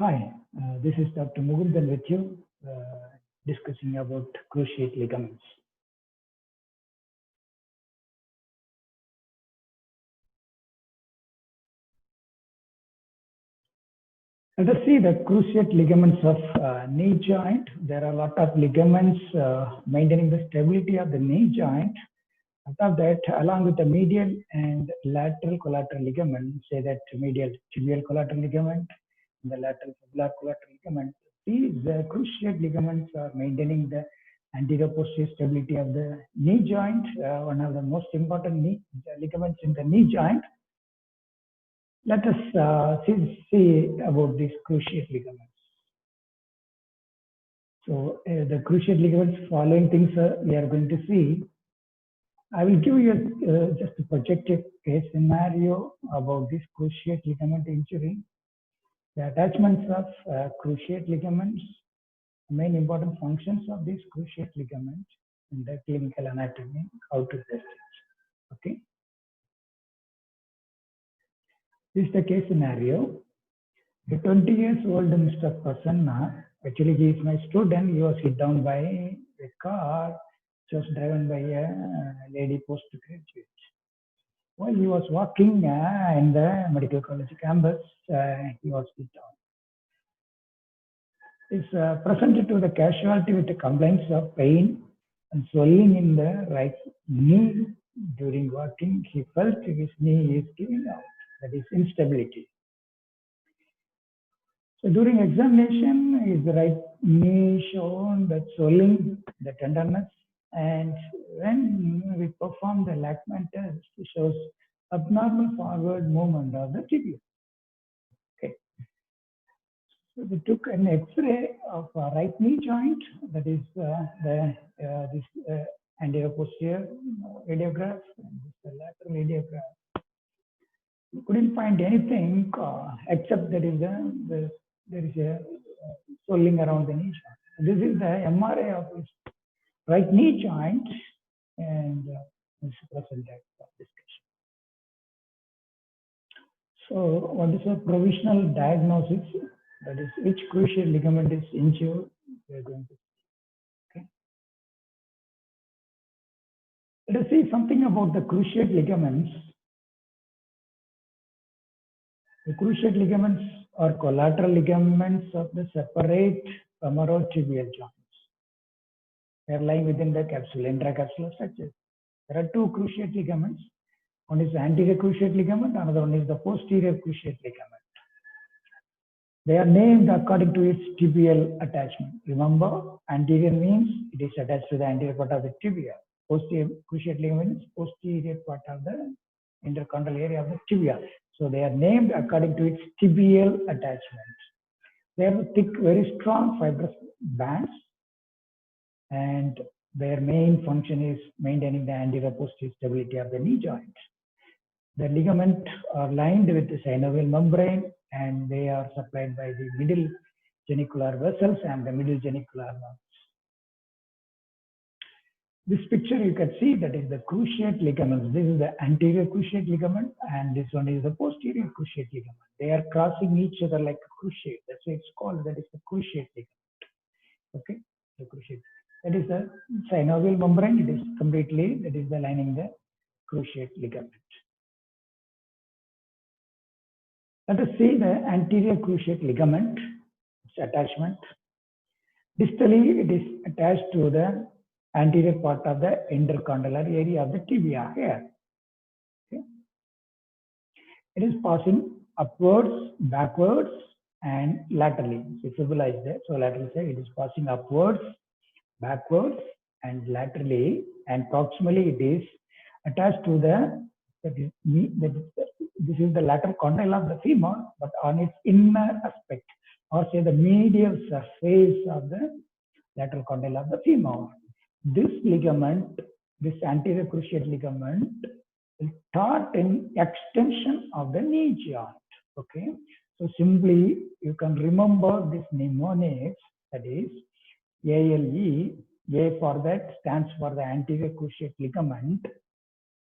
Hi, this is Dr. Mugundan with you, discussing about cruciate ligaments. Let us see the cruciate ligaments of knee joint. There are a lot of ligaments maintaining the stability of the knee joint. Out of that, along with the medial and lateral collateral ligament, say that medial tibial collateral ligament and the lateral fibular collateral ligament, these cruciate ligaments are maintaining the anterior posterior stability of the knee joint, one of the most important knee ligaments in the knee joint. Let us see about these cruciate ligaments. So the cruciate ligaments, following things we are going to see. I will give you just a projected case scenario about this cruciate ligament injury. The attachments of cruciate ligaments, main important functions of these cruciate ligaments in the clinical anatomy, how to test it. Okay. This is the case scenario. A 20 years old Mr. Prasanna, actually he is my student, he was hit down by a car, just driven by a lady postgraduate. While he was walking in the medical college campus, he was hit down. Is presented to the casualty with the complaints of pain and swelling in the right knee. During walking, he felt his knee is giving out, that is instability. So during examination, his right knee shown the swelling, the tenderness, and when we perform the Lachman test, it shows abnormal forward movement of the tibia. Okay. So we took an X-ray of right knee joint, that is this anterior posterior radiograph and this lateral radiograph. We couldn't find anything except that is there is a swelling around the knee joint. This is the MRI of his right knee joint, and this is presented for discussion. So, what is a provisional diagnosis? That is, which cruciate ligament is injured? We are going to see. Okay. Let us see something about the cruciate ligaments. The cruciate ligaments are collateral ligaments of the separate femorotibial joints. They are lying within the capsule, intracapsular structure. There are two cruciate ligaments. One is the anterior cruciate ligament, another one is the posterior cruciate ligament. They are named according to its tibial attachment. Remember, anterior means it is attached to the anterior part of the tibia. Posterior cruciate ligament is posterior part of the intercondylar area of the tibia. So they are named according to its tibial attachment. They have thick, very strong fibrous bands, and their main function is maintaining the anterior posterior stability of the knee joint. The ligaments are lined with the synovial membrane, and they are supplied by the middle genicular vessels and the middle genicular nerves. This picture you can see that is the cruciate ligaments. This is the anterior cruciate ligament, and this one is the posterior cruciate ligament. They are crossing each other like a cruciate. That's why it's called, that is the cruciate ligament. Okay, the cruciate. That is the synovial membrane. It is completely, that is the lining the cruciate ligament. Let us see the anterior cruciate ligament, its attachment. Distally, it is attached to the anterior part of the intercondylar area of the tibia here. Okay. It is passing upwards, backwards, and laterally. So fibula is there. So lateral side, it is passing upwards, backwards, and laterally, and proximally it is attached to the, this is the lateral condyle of the femur, but on its inner aspect, or say the medial surface of the lateral condyle of the femur. This ligament, this anterior cruciate ligament, is taught in extension of the knee joint. Okay, so simply you can remember this mnemonics, that is ALE. A for that stands for the anterior cruciate ligament.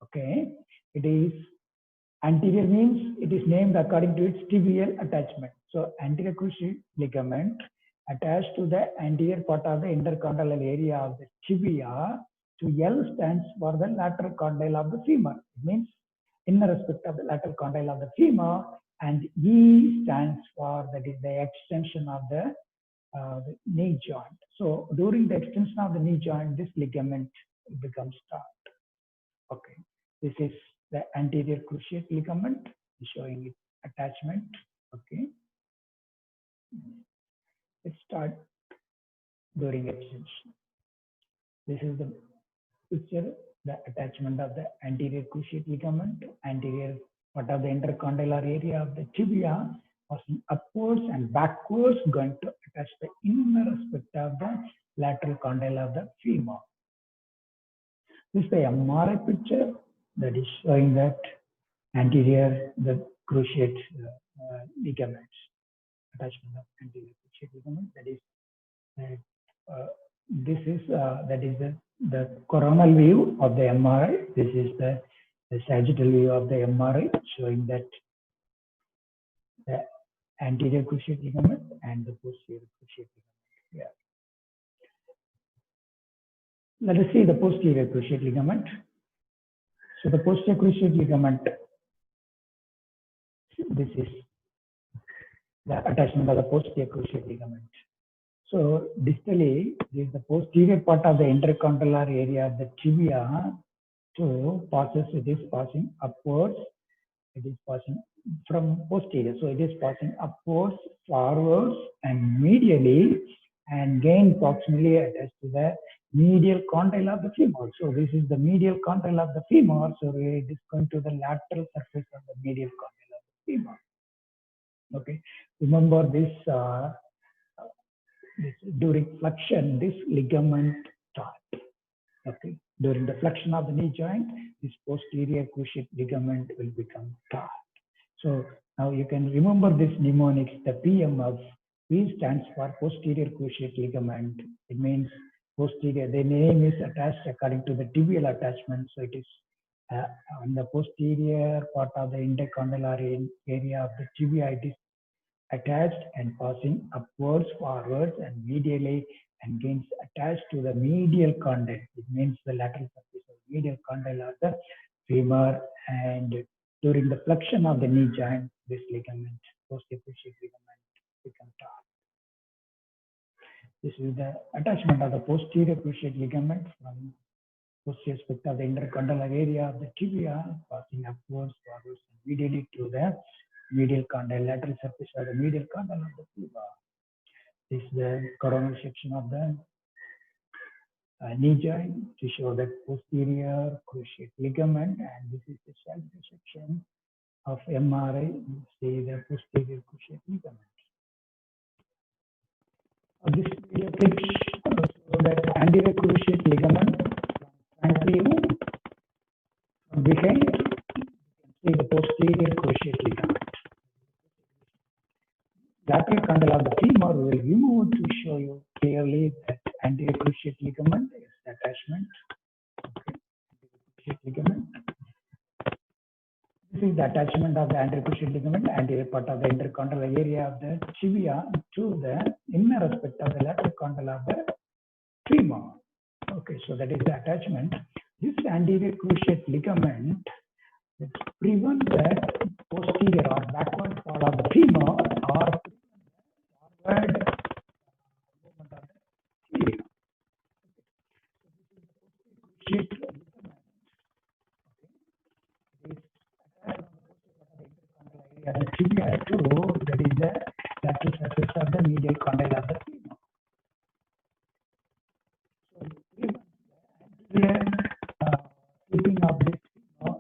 Okay, it is anterior means it is named according to its tibial attachment. So anterior cruciate ligament attached to the anterior part of the intercondylar area of the tibia. So L stands for the lateral condyle of the femur. It means inner aspect of the lateral condyle of the femur, and E stands for, that is the extension of the knee joint. So during the extension of the knee joint, this ligament becomes taut. Okay, this is the anterior cruciate ligament showing its attachment. Okay, let's start during extension. This is the picture, the attachment of the anterior cruciate ligament, anterior part of the intercondylar area of the tibia, passing upwards and backwards, going to attach the inner aspect of the lateral condyle of the femur. This is the MRI picture that is showing that anterior, the cruciate ligaments, attachment of anterior cruciate ligament. That is, this is that is the coronal view of the MRI. This is the sagittal view of the MRI, showing that the anterior cruciate ligament and the posterior cruciate ligament. Yeah. Let us see the posterior cruciate ligament. So the posterior cruciate ligament, this is the attachment of the posterior cruciate ligament. So distally, this is the posterior part of the intercondylar area of the tibia. So it is passing upwards. It is passing from posterior. So it is passing upwards, forwards, and medially, and gain proximally attached to the medial condyle of the femur. So this is the medial condyle of the femur. So it is going to the lateral surface of the medial condyle of the femur. Okay. Remember this, during flexion, this ligament taut. Okay. During the flexion of the knee joint, this posterior cruciate ligament will become taut. So now you can remember this mnemonics, the PM of P stands for posterior cruciate ligament. It means posterior. The name is attached according to the tibial attachment. So it is on the posterior part of the intercondylar area of the tibia. It is attached and passing upwards, forwards, and medially, and gains attached to the medial condyle. It means the lateral surface of the medial condyle of the femur, and during the flexion of the knee joint, this ligament, posterior cruciate ligament, becomes taut. This is the attachment of the posterior cruciate ligament from posterior aspect of the intercondylar area of the tibia, passing upwards, forwards, and medially to the medial condyle, lateral surface of the medial condyle of the femur. This is the coronal section of the knee joint to show that posterior cruciate ligament, and this is the sagittal section of MRI. You see the posterior cruciate ligament. This video clips shows that anterior cruciate ligament from front view, from behind, you can see the posterior cruciate ligament. Lateral condyle of the femur will remove to show you clearly that anterior cruciate ligament is the attachment. Okay. Cruciate ligament. This is the attachment of the anterior cruciate ligament, anterior part of the intercondylar area of the tibia to the inner aspect of the lateral condyle of the femur. Okay, so that is the attachment. This anterior cruciate ligament prevents the posterior or backward part of the femur or forward movement of the tibia. This is the cruciate ligament. The tibia too, that is the lateral surface of the medial condyle of the femur. So here, slipping of this femur,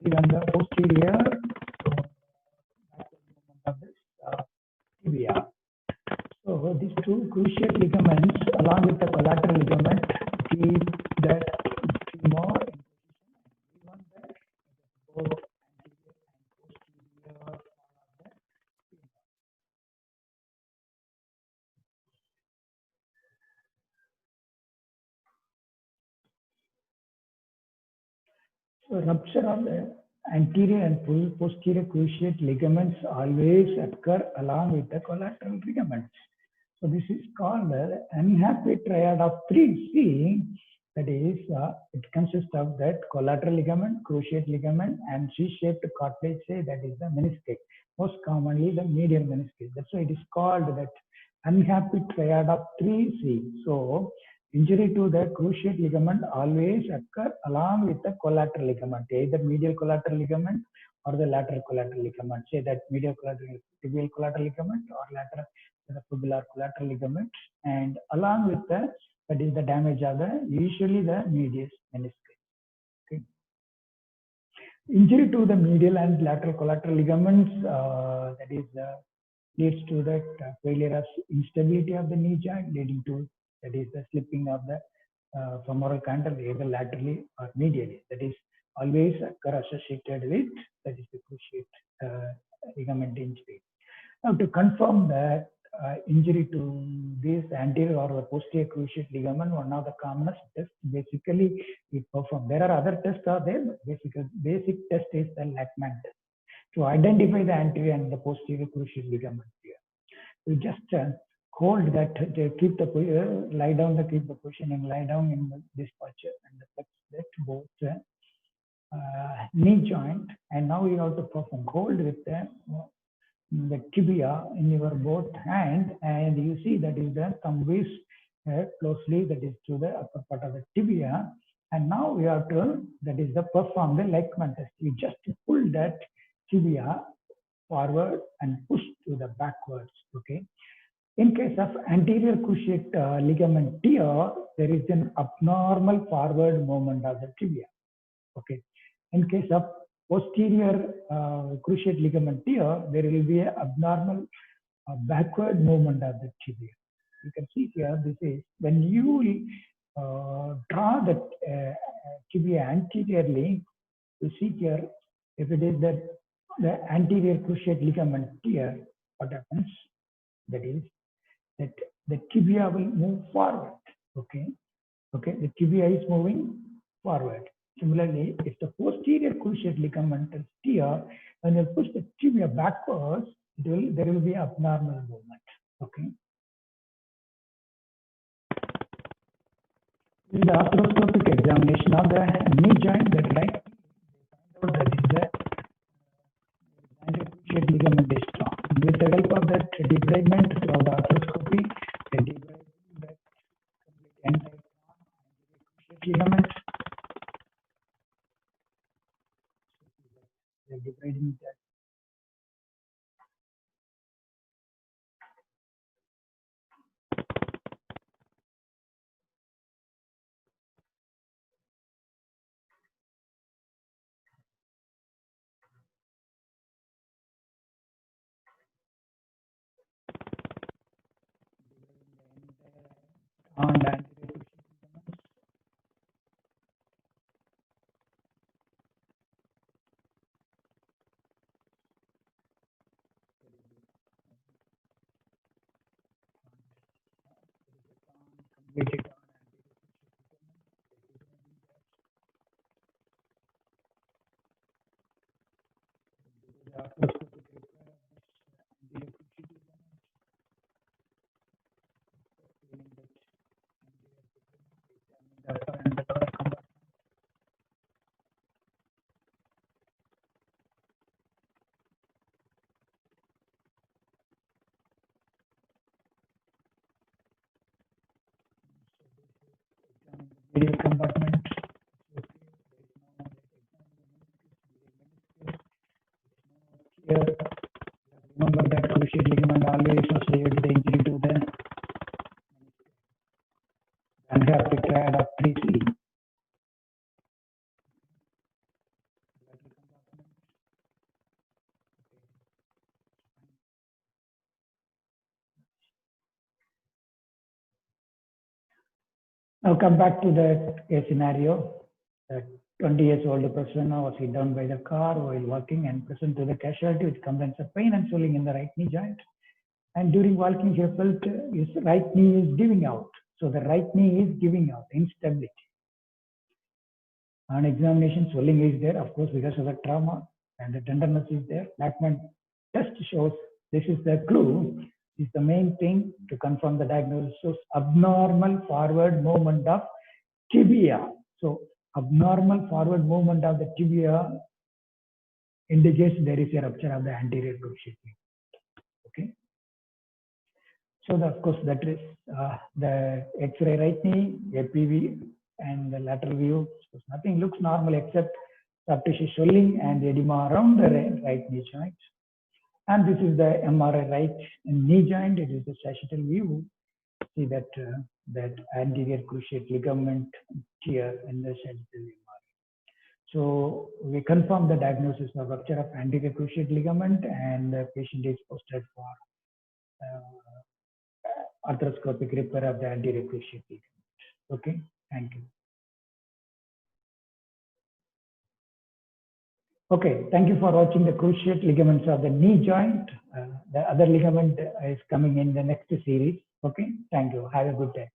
even the posterior of this tibia. So these two cruciate ligaments, along with the collateral ligament, keep the femur in position. We want that both anterior and posterior part of the femur. So rupture of the anterior and posterior cruciate ligaments always occur along with the collateral ligaments. So this is called the unhappy triad of 3C. That is, it consists of that collateral ligament, cruciate ligament, and C-shaped cartilage. Say that is the meniscus. Most commonly, the medial meniscus. That's why it is called that unhappy triad of 3C. So injury to the cruciate ligament always occur along with the collateral ligament, either medial collateral ligament or the lateral collateral ligament. Say that medial collateral, tibial collateral ligament or lateral the fibular collateral ligament, and along with that is the damage of the usually the medius meniscus. Okay. Injury to the medial and lateral collateral ligaments that is leads to that failure of instability of the knee joint, leading to that is the slipping of the femoral cantle either laterally or medially. That is always occur associated with that is the cruciate ligament injury. Now to confirm that injury to this anterior or the posterior cruciate ligament, one of the commonest tests basically we perform. There are other tests are there, but basic test is the Lachman test to identify the anterior and the posterior cruciate ligament here. We just hold that, keep the lie down, keep the position and lie down in this posture and flex that both knee joint, and now you have to perform hold with the tibia in your both hand, and you see that is the thumb is closely that is to the upper part of the tibia, and now we have to that is the perform the Lachman test. You just pull that tibia forward and push to the backwards. Okay. In case of anterior cruciate ligament tear, there is an abnormal forward movement of the tibia. Okay. In case of posterior cruciate ligament tear, there will be an abnormal backward movement of the tibia. You can see here, this is when you draw the tibia anteriorly, you see here, if it is the anterior cruciate ligament tear, what happens? That is, that the tibia will move forward. Okay. Okay. The tibia is moving forward. Similarly, if the posterior cruciate ligament is tear, when you push the tibia backwards, there will be abnormal movement. Okay. In the arthroscopic examination of the knee joint, that right, that is the anterior cruciate ligament is strong. With the help of that debridement through the arthroscopy, they debride that entire cruciate ligament. They are debriding that. On the anterior cruciate ligament. Completed on arthroscopic anterior cruciate ligament. And the lower compartment. Medial compartment. Here, remember that cruciate ligament always associated the injury to the unhappy triad of 3C. Now come back to the case scenario. That 20 years old person was hit down by the car while walking and present to the casualty with complaints of pain and swelling in the right knee joint. And during walking, he felt his right knee is giving out. So the right knee is giving out, instability. On examination, swelling is there, of course, because of the trauma, and the tenderness is there. Lachman test shows this is the clue, is the main thing to confirm the diagnosis. So abnormal forward movement of tibia. So abnormal forward movement of the tibia indicates there is a rupture of the anterior cruciate ligament. Okay. So of course that is the X-ray right knee, APV, and the lateral view. So nothing looks normal except soft tissue swelling and edema around the right knee joint. And this is the MRI right knee joint. It is the sagittal view. See that that anterior cruciate ligament here in the sagittal MRI. So we confirm the diagnosis of rupture of anterior cruciate ligament, and the patient is posted for arthroscopic repair of the anterior cruciate ligament. Okay, thank you. Okay, thank you for watching the cruciate ligaments of the knee joint. The other ligament is coming in the next series. Okay, thank you. Have a good day.